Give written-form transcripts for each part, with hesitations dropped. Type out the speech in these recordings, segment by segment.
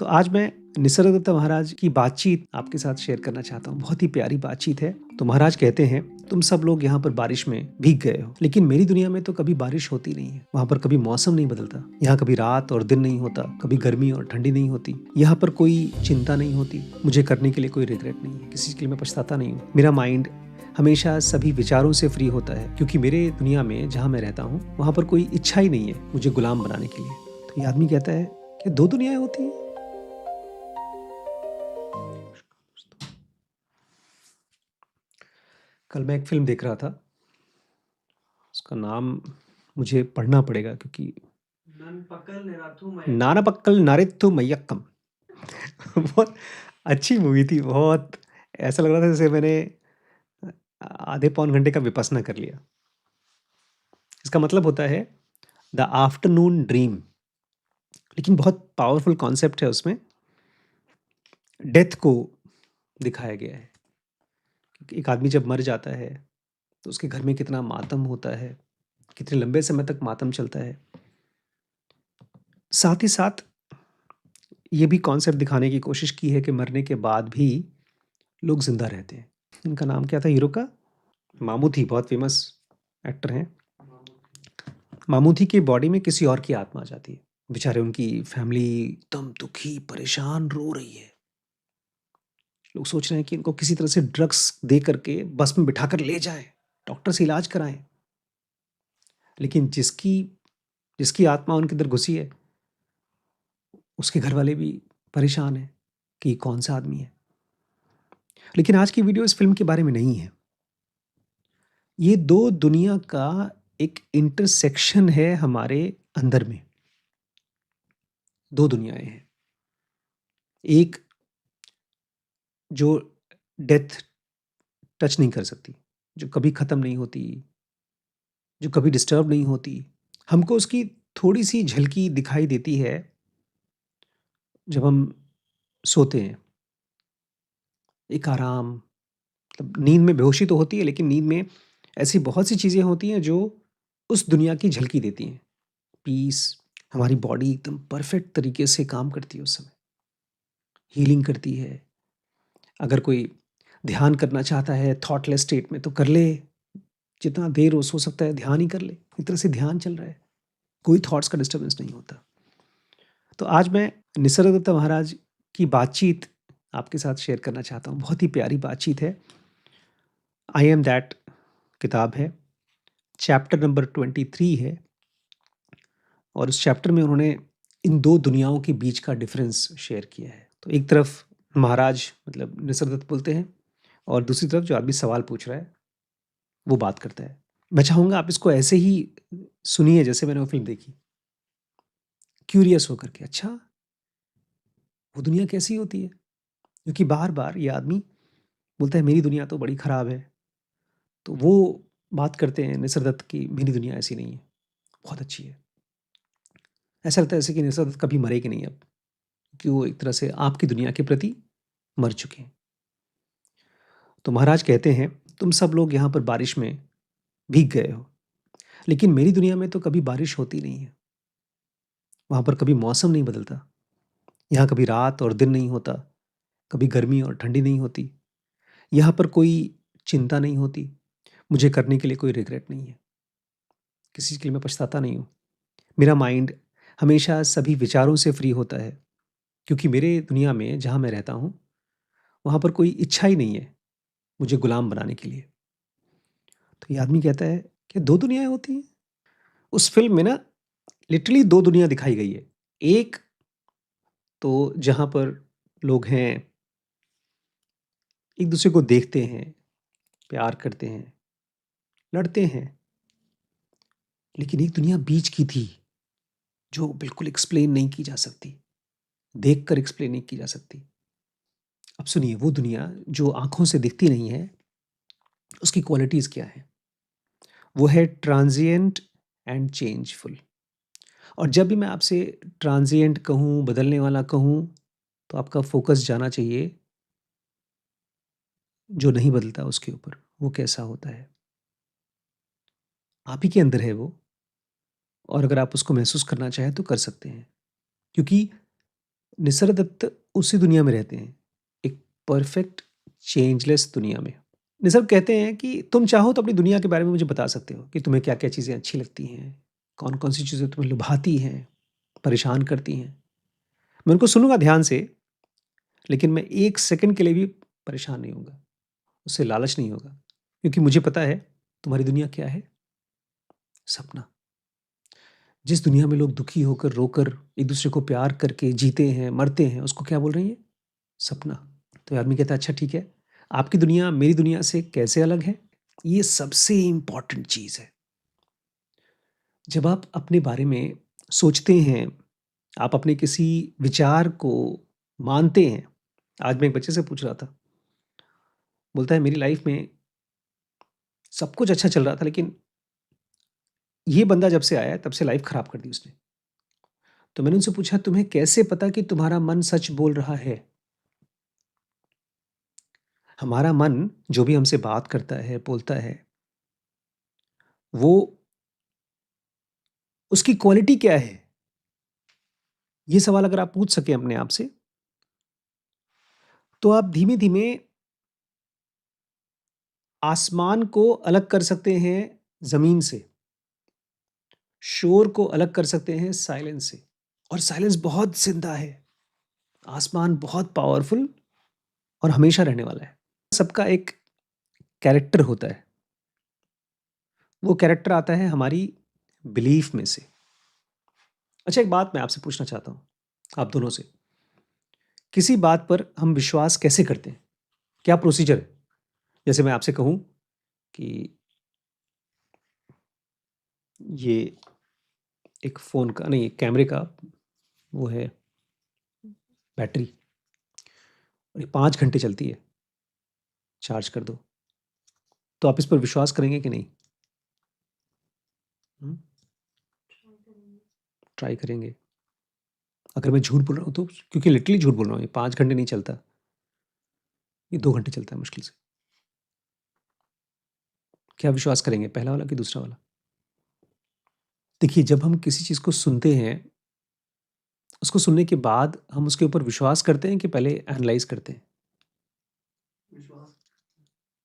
तो आज मैं निसर्गदत्त महाराज की बातचीत आपके साथ शेयर करना चाहता हूँ। बहुत ही प्यारी बातचीत है। तो महाराज कहते हैं, तुम सब लोग यहाँ पर बारिश में भीग गए हो, लेकिन मेरी दुनिया में तो कभी बारिश होती नहीं है। वहाँ पर कभी मौसम नहीं बदलता। यहाँ कभी रात और दिन नहीं होता, कभी गर्मी और ठंडी नहीं होती। यहाँ पर कोई चिंता नहीं होती। मुझे करने के लिए कोई रिग्रेट नहीं है। किसी चीज के लिए मैं पछताता नहीं हूँ। मेरा माइंड हमेशा सभी विचारों से फ्री होता है, क्योंकि मेरे दुनिया में जहाँ मैं रहता हूँ वहाँ पर कोई इच्छा ही नहीं है मुझे गुलाम बनाने के लिए। तो ये आदमी कहता है कि दो दुनियाएं होती हैं। कल मैं एक फ़िल्म देख रहा था, उसका नाम मुझे पढ़ना पड़ेगा क्योंकि नानापक्कल नारित्तु मय्यक्कम। बहुत अच्छी मूवी थी, बहुत ऐसा लग रहा था जैसे मैंने आधे पौन घंटे का विपस्सना कर लिया। इसका मतलब होता है द आफ्टरनून ड्रीम, लेकिन बहुत पावरफुल कॉन्सेप्ट है उसमें। डेथ को दिखाया गया है। एक आदमी जब मर जाता है तो उसके घर में कितना मातम होता है, कितने लंबे समय तक मातम चलता है। साथ ही साथ ये भी कॉन्सेप्ट दिखाने की कोशिश की है कि मरने के बाद भी लोग जिंदा रहते हैं। इनका नाम क्या था हीरो का? मामूथी, बहुत फेमस एक्टर हैं। मामूथी की बॉडी में किसी और की आत्मा आ जाती है। बेचारे उनकी फैमिली एकदम दुखी परेशान रो रही है। लोग सोच रहे हैं कि इनको किसी तरह से ड्रग्स दे करके बस में बिठा कर ले जाएं, डॉक्टर से इलाज कराएं। लेकिन जिसकी जिसकी आत्मा उनके अंदर घुसी है, उसके घर वाले भी परेशान हैं कि कौन सा आदमी है। लेकिन आज की वीडियो इस फिल्म के बारे में नहीं है। ये दो दुनिया का एक इंटरसेक्शन है हमारे अंदर में। दो दुनियाएं हैं। एक जो डेथ टच नहीं कर सकती, जो कभी खत्म नहीं होती, जो कभी डिस्टर्ब नहीं होती। हमको उसकी थोड़ी सी झलकी दिखाई देती है जब हम सोते हैं। एक आराम, मतलब नींद में बेहोशी तो होती है, लेकिन नींद में ऐसी बहुत सी चीज़ें होती हैं जो उस दुनिया की झलकी देती हैं। पीस, हमारी बॉडी एकदम परफेक्ट तरीके से काम करती है उस समय, हीलिंग करती है। अगर कोई ध्यान करना चाहता है थॉटलेस स्टेट में तो कर ले, जितना देर हो सकता है ध्यान ही कर ले। एक तरह से ध्यान चल रहा है, कोई थॉट्स का डिस्टर्बेंस नहीं होता। तो आज मैं निसर्गदत्त महाराज की बातचीत आपके साथ शेयर करना चाहता हूँ। बहुत ही प्यारी बातचीत है। आई एम दैट किताब है, चैप्टर नंबर 23 है। और उस चैप्टर में उन्होंने इन दो दुनियाओं के बीच का डिफरेंस शेयर किया है। तो एक तरफ महाराज मतलब निसर्गदत्त बोलते हैं, और दूसरी तरफ जो आदमी सवाल पूछ रहा है वो बात करता है। मैं चाहूँगा आप इसको ऐसे ही सुनिए जैसे मैंने वो फ़िल्म देखी, क्यूरियस होकर के, अच्छा वो दुनिया कैसी होती है? क्योंकि बार-बार ये आदमी बोलता है मेरी दुनिया तो बड़ी ख़राब है। तो वो बात करते हैं निसर्गदत्त की मेरी दुनिया ऐसी नहीं है, बहुत अच्छी है। ऐसा लगता है जैसे कि निसर्गदत्त कभी मरे कि नहीं अब, कि वो एक तरह से आपकी दुनिया के प्रति मर चुके हैं। तो महाराज कहते हैं, तुम सब लोग यहाँ पर बारिश में भीग गए हो, लेकिन मेरी दुनिया में तो कभी बारिश होती नहीं है। वहाँ पर कभी मौसम नहीं बदलता। यहाँ कभी रात और दिन नहीं होता, कभी गर्मी और ठंडी नहीं होती। यहाँ पर कोई चिंता नहीं होती। मुझे करने के लिए कोई रिग्रेट नहीं है। किसी चीज़ के लिए मैं पछताता नहीं हूँ। मेरा माइंड हमेशा सभी विचारों से फ्री होता है, क्योंकि मेरे दुनिया में जहाँ मैं रहता हूँ वहाँ पर कोई इच्छा ही नहीं है मुझे गुलाम बनाने के लिए। तो ये आदमी कहता है कि दो दुनियाएं होती हैं। उस फिल्म में ना लिटरली दो दुनिया दिखाई गई है। एक तो जहाँ पर लोग हैं, एक दूसरे को देखते हैं, प्यार करते हैं, लड़ते हैं। लेकिन एक दुनिया बीच की थी जो बिल्कुल एक्सप्लेन नहीं की जा सकती, देखकर एक्सप्लेन नहीं की जा सकती। अब सुनिए, वो दुनिया जो आंखों से दिखती नहीं है, उसकी क्वालिटीज क्या है? वो है ट्रांजिएंट एंड चेंजफुल। और जब भी मैं आपसे ट्रांजिएंट कहूँ, बदलने वाला कहूँ, तो आपका फोकस जाना चाहिए जो नहीं बदलता उसके ऊपर, वो कैसा होता है। आप ही के अंदर है वो, और अगर आप उसको महसूस करना चाहें तो कर सकते हैं। क्योंकि निसर्ग दत्त उसी दुनिया में रहते हैं, एक परफेक्ट चेंजलेस दुनिया में। निसर्ग कहते हैं कि तुम चाहो तो अपनी दुनिया के बारे में मुझे बता सकते हो कि तुम्हें क्या-क्या चीज़ें अच्छी लगती हैं, कौन-कौन सी चीज़ें तुम्हें लुभाती हैं, परेशान करती हैं। मैं उनको सुनूँगा ध्यान से, लेकिन मैं 1 सेकंड के लिए भी परेशान नहीं होऊँगा, उससे लालच नहीं होगा, क्योंकि मुझे पता है तुम्हारी दुनिया क्या है? सपना। जिस दुनिया में लोग दुखी होकर, रोकर, एक-दूसरे को प्यार करके जीते हैं, मरते हैं, उसको क्या बोल रही हैं? सपना। तो आदमी कहता है अच्छा ठीक है, आपकी दुनिया मेरी दुनिया से कैसे अलग है? ये सबसे इम्पोर्टेंट चीज़ है। जब आप अपने बारे में सोचते हैं, आप अपने किसी विचार को मानते हैं। आज मैं एक बच्चे से पूछ रहा था, बोलता है मेरी लाइफ में सब कुछ अच्छा चल रहा था, लेकिन ये बंदा जब से आया है तब से लाइफ खराब कर दी उसने। तो मैंने उनसे पूछा तुम्हें कैसे पता कि तुम्हारा मन सच बोल रहा है? हमारा मन जो भी हमसे बात करता है, बोलता है, वो उसकी क्वालिटी क्या है? ये सवाल अगर आप पूछ सकें अपने आप से, तो आप धीमे-धीमे आसमान को अलग कर सकते हैं ज़मीन से, शोर को अलग कर सकते हैं साइलेंस से, और साइलेंस बहुत ज़िंदा है। आसमान बहुत पावरफुल और हमेशा रहने वाला है। सबका एक कैरेक्टर होता है। वो कैरेक्टर आता है हमारी बिलीफ में से। अच्छा, एक बात मैं आपसे पूछना चाहता हूँ, आप दोनों से। किसी बात पर हम विश्वास कैसे करते हैं? क्या प्रोसीजर है? जैसे मैं आपसे कहूँ कि ये एक फ़ोन का नहीं, एक कैमरे का वो है बैटरी, और ये 5 घंटे चलती है, चार्ज कर दो। तो आप इस पर विश्वास करेंगे कि नहीं? हुँ? ट्राई करेंगे। अगर मैं झूठ बोल रहा हूँ तो? क्योंकि लिटरली झूठ बोल रहा हूँ, ये 5 घंटे नहीं चलता, ये 2 घंटे चलता है मुश्किल से। क्या विश्वास करेंगे, पहला वाला कि दूसरा वाला? देखिए, जब हम किसी चीज़ को सुनते हैं, उसको सुनने के बाद हम उसके ऊपर विश्वास करते हैं कि पहले एनालाइज़ करते हैं? विश्वास।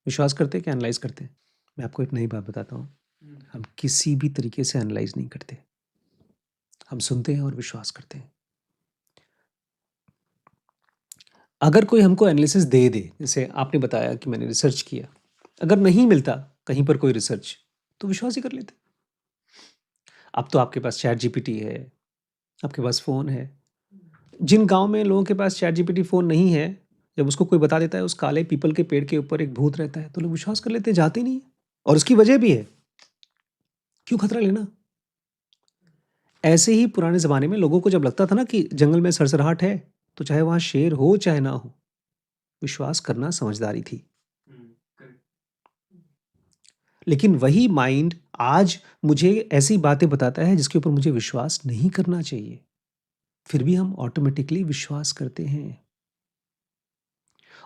विश्वास करते हैं कि एनालाइज़ करते हैं? मैं आपको एक नई बात बताता हूँ, हम किसी भी तरीके से एनालाइज़ नहीं करते। हम सुनते हैं और विश्वास करते हैं। अगर कोई हमको एनालिसिस दे दे, जैसे आपने बताया कि मैंने रिसर्च किया, अगर नहीं मिलता कहीं पर कोई रिसर्च, तो विश्वास ही कर लेते। अब तो आपके पास चैट जीपीटी है, आपके पास फ़ोन है। जिन गाँव में लोगों के पास चैट जीपीटी फ़ोन नहीं है, जब उसको कोई बता देता है उस काले पीपल के पेड़ के ऊपर एक भूत रहता है, तो लोग विश्वास कर लेते हैं, जाते नहीं हैं। और उसकी वजह भी है, क्यों खतरा लेना? ऐसे ही पुराने ज़माने में लोगों को जब लगता था ना कि जंगल में सरसराहट है, तो चाहे वहाँ शेर हो चाहे ना हो, विश्वास करना समझदारी थी। लेकिन वही माइंड आज मुझे ऐसी बातें बताता है जिसके ऊपर मुझे विश्वास नहीं करना चाहिए। फिर भी हम ऑटोमेटिकली विश्वास करते हैं।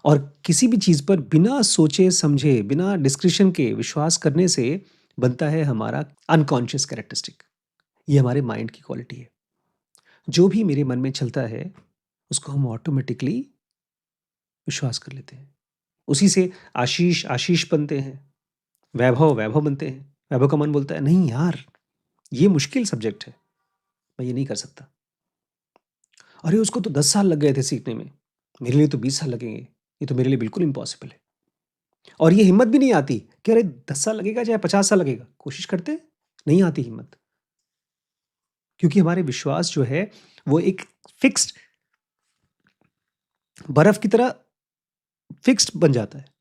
और किसी भी चीज़ पर बिना सोचे-समझे, बिना डिस्कशन के विश्वास करने से बनता है हमारा अनकॉन्शियस कैरेक्टरिस्टिक। ये हमारे माइंड की क्वालिटी है। जो भी मेरे मन में चलता है, उसको हम ऑटोमेटिकली विश्वास कर लेते हैं। उसी से आशीष, आशीष बनते हैं, वैभव, वैभव बनते हैं। वैभव का मन बोलता है, "नहीं यार, ये मुश्किल सब्जेक्ट है, मैं ये नहीं कर सकता।" अरे! उसको तो 10 साल लग गए थे सीखने में, मेरे लिए तो 20 साल लगेंगे, ये तो मेरे लिए बिल्कुल इम्पॉसिबल है। और ये हिम्मत भी नहीं आती कि अरे 10 साल लगेगा चाहे 50 साल लगेगा, कोशिश करते हैं, नहीं आती हिम्मत। क्योंकि हमारे विश्वास जो है, वो एक फिक्स्ड बर्फ की तरह फिक्स्ड बन जाता है।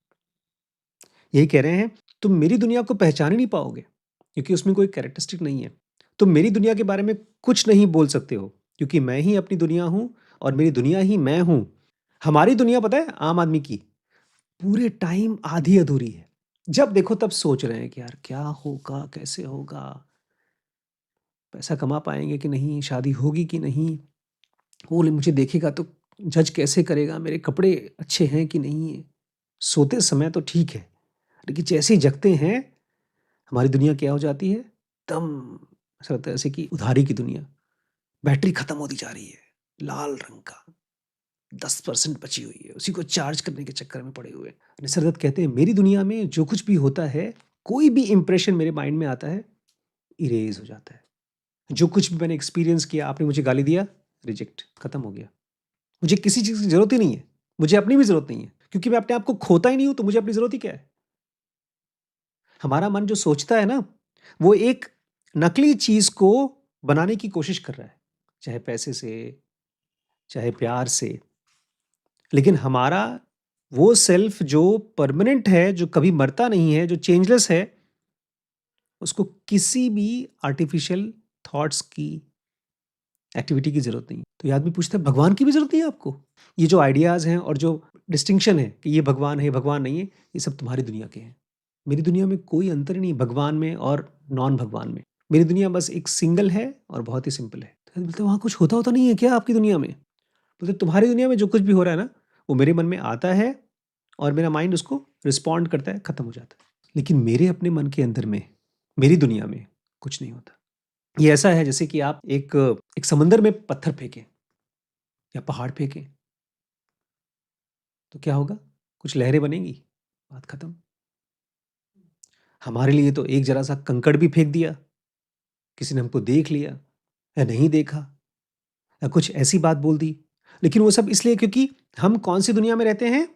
यही कह रहे हैं, तुम मेरी दुनिया को पहचान ही नहीं पाओगे, क्योंकि उसमें कोई कैरेक्टरिस्टिक नहीं है। तुम मेरी दुनिया के बारे में कुछ नहीं बोल सकते हो, क्योंकि मैं ही अपनी दुनिया हूँ और मेरी दुनिया ही मैं हूँ। हमारी दुनिया पता है आम आदमी की, पूरे टाइम आधी-अधूरी है। जब देखो तब सोच रहे हैं कि यार क्या होगा, कैसे होगा? पैसा कमा पाएँगे कि नहीं? शादी होगी कि नहीं? वो मुझे देखेगा तो जज कैसे करेगा? मेरे कपड़े अच्छे हैं कि नहीं है? सोते समय तो ठीक है, लेकिन जैसे ही जगते हैं, हमारी दुनिया क्या हो जाती है? एकदम ऐसा लगता है जैसे कि उधारी की दुनिया। बैटरी खत्म होती जा रही है, लाल रंग का। 10% बची हुई है, उसी को चार्ज करने के चक्कर में पड़े हुए हैं। निसर्ग दत्त कहते हैं, मेरी दुनिया में जो कुछ भी होता है, कोई भी इंप्रेशन मेरे माइंड में आता है, इरेज हो जाता है। जो कुछ भी मैंने एक्सपीरियंस किया, आपने मुझे गाली दिया, रिजेक्ट, खत्म हो गया। मुझे किसी चीज़ की ज़रूरत ही नहीं है, मुझे अपनी भी ज़रूरत नहीं है, क्योंकि मैं अपने आप को खोता ही नहीं हूँ, तो मुझे अपनी ज़रूरत ही क्या है? हमारा मन जो सोचता है ना, वो एक नकली चीज़ को बनाने की कोशिश कर रहा है, चाहे पैसे से, चाहे प्यार से। लेकिन हमारा वो सेल्फ जो परमानेंट है, जो कभी मरता नहीं है, जो चेंजलेस है, उसको किसी भी आर्टिफिशियल थॉट्स की, एक्टिविटी की ज़रूरत नहीं है। तो ये आदमी पूछता है, भगवान की भी ज़रूरत नहीं है आपको? ये जो आइडियाज़ हैं और जो डिस्टिंक्शन है कि ये भगवान है, ये भगवान नहीं है, ये सब तुम्हारी दुनिया के हैं। मेरी दुनिया में कोई अंतर ही नहीं है भगवान में और नॉन भगवान में। मेरी दुनिया बस एक सिंगल है और बहुत ही सिंपल है। तो बोलते वहाँ कुछ होता नहीं है क्या आपकी दुनिया में? बोलते तुम्हारी दुनिया में जो कुछ भी हो रहा है ना, वो मेरे मन में आता है और मेरा माइंड उसको रिस्पॉन्ड करता है, खत्म हो जाता है। लेकिन मेरे अपने मन के अंदर में, मेरी दुनिया में कुछ नहीं होता। ये ऐसा है जैसे कि आप एक समंदर में पत्थर फेंकें या पहाड़ फेंकें, तो क्या होगा? कुछ लहरें बनेंगी, बात खत्म। हमारे लिए तो एक जरा सा कंकड़ भी फेंक दिया, किसी ने हमको देख लिया या नहीं देखा या कुछ ऐसी बात बोल दी, लेकिन वो सब इसलिए क्योंकि हम कौन सी दुनिया में रहते हैं?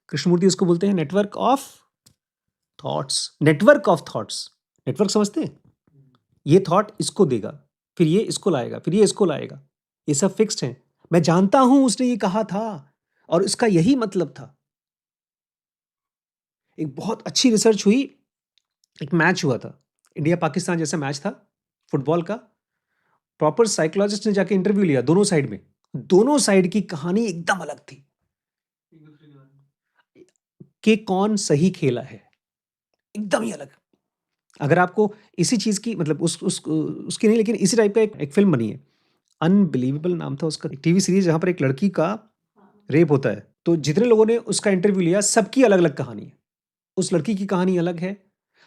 कृष्णमूर्ति उसको बोलते हैं network of thoughts. Network of thoughts, network समझते हैं? ये थॉट इसको देगा, फिर ये इसको लाएगा, फिर ये इसको लाएगा, ये सब फिक्स्ड है। मैं जानता हूं उसने ये कहा था और इसका यही मतलब था। एक बहुत अच्छी रिसर्च हुई, एक मैच हुआ था, इंडिया पाकिस्तान जैसा मैच था फुटबॉल का। प्रॉपर साइकोलॉजिस्ट ने जाके इंटरव्यू लिया दोनों साइड में, दोनों साइड की कहानी एकदम अलग थी कि कौन सही खेला है, एकदम ही अलग। अगर आपको इसी चीज की मतलब उसकी नहीं, लेकिन इसी टाइप का एक फिल्म बनी है, अनबिलीवेबल नाम था उसका, टीवी सीरीज, जहां पर एक लड़की का रेप होता है। तो जितने लोगों ने उसका इंटरव्यू लिया, सबकी अलग अलग कहानी है, उस लड़की की कहानी अलग है।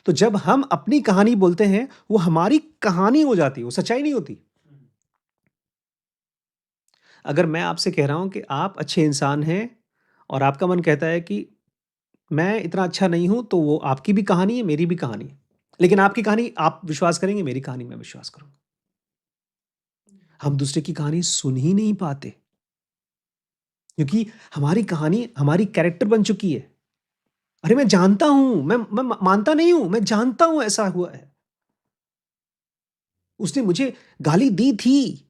तो जब हम अपनी कहानी बोलते हैं, वो हमारी कहानी हो जाती है, वो सच्चाई नहीं होती। अगर मैं आपसे कह रहा हूं कि आप अच्छे इंसान हैं और आपका मन कहता है कि मैं इतना अच्छा नहीं हूं, तो वो आपकी भी कहानी है, मेरी भी कहानी है। लेकिन आपकी कहानी आप विश्वास करेंगे, मेरी कहानी मैं विश्वास करूंगा। हम दूसरे की कहानी सुन ही नहीं पाते, क्योंकि हमारी कहानी हमारी कैरेक्टर बन चुकी है। अरे मैं जानता हूं, मैं मानता नहीं हूं, मैं जानता हूं ऐसा हुआ है, उसने मुझे गाली दी थी।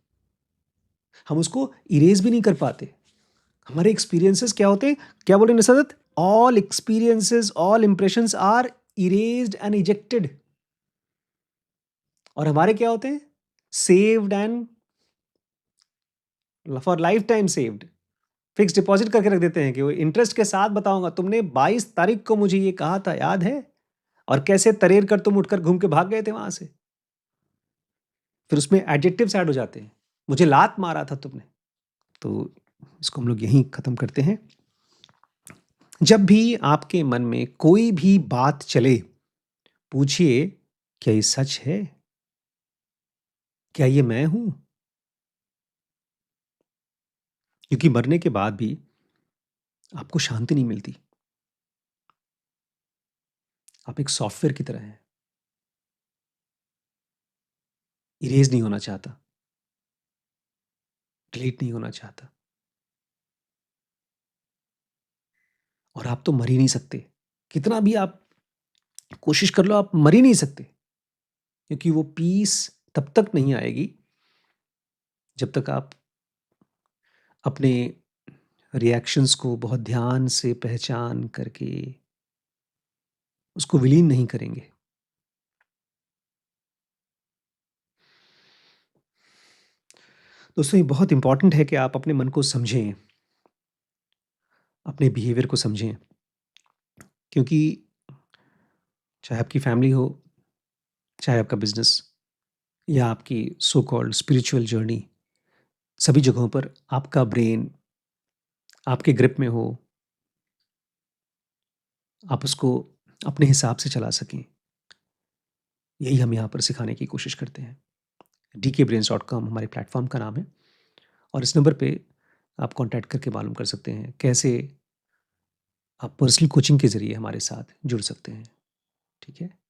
हम उसको इरेज भी नहीं कर पाते। हमारे एक्सपीरियंसेस क्या होते हैं? क्या बोले निसरत? All experiences, all impressions are erased and ejected. और हमारे क्या होते हैं? Saved and for lifetime saved. Fix deposit करके रख देते हैं कि वो इंटरेस्ट के साथ बताऊंगा, तुमने 22 तारीख को मुझे ये कहा था, याद है? और कैसे तरेर कर तुम उठकर घूम के भाग गए थे वहां से। फिर उसमें एडजेक्टिव्स ऐड हो जाते हैं, मुझे लात मारा था तुमने। तो इसको हम लोग यहीं खत्म करते हैं। जब भी आपके मन में कोई भी बात चले, पूछिए, क्या ये सच है? क्या ये मैं हूं? क्योंकि मरने के बाद भी आपको शांति नहीं मिलती। आप एक सॉफ्टवेयर की तरह हैं, इरेज नहीं होना चाहता, डिलीट नहीं होना चाहता। और आप तो मर ही नहीं सकते, कितना भी आप कोशिश कर लो, आप मर ही नहीं सकते। क्योंकि वो पीस तब तक नहीं आएगी जब तक आप अपने रिएक्शंस को बहुत ध्यान से पहचान करके उसको विलीन नहीं करेंगे। दोस्तों, ये बहुत इंपॉर्टेंट है कि आप अपने मन को समझें, अपने बिहेवियर को समझें। क्योंकि चाहे आपकी फैमिली हो, चाहे आपका बिजनेस या आपकी सो कॉल्ड स्पिरिचुअल जर्नी, सभी जगहों पर आपका ब्रेन आपके ग्रिप में हो, आप उसको अपने हिसाब से चला सकें, यही हम यहाँ पर सिखाने की कोशिश करते हैं। dkbrains.com हमारे प्लेटफॉर्म का नाम है और इस नंबर पे आप कॉन्टैक्ट करके मालूम कर सकते हैं। कैसे आप पर्सनल कोचिंग के ज़रिए हमारे साथ जुड़ सकते हैं। ठीक है?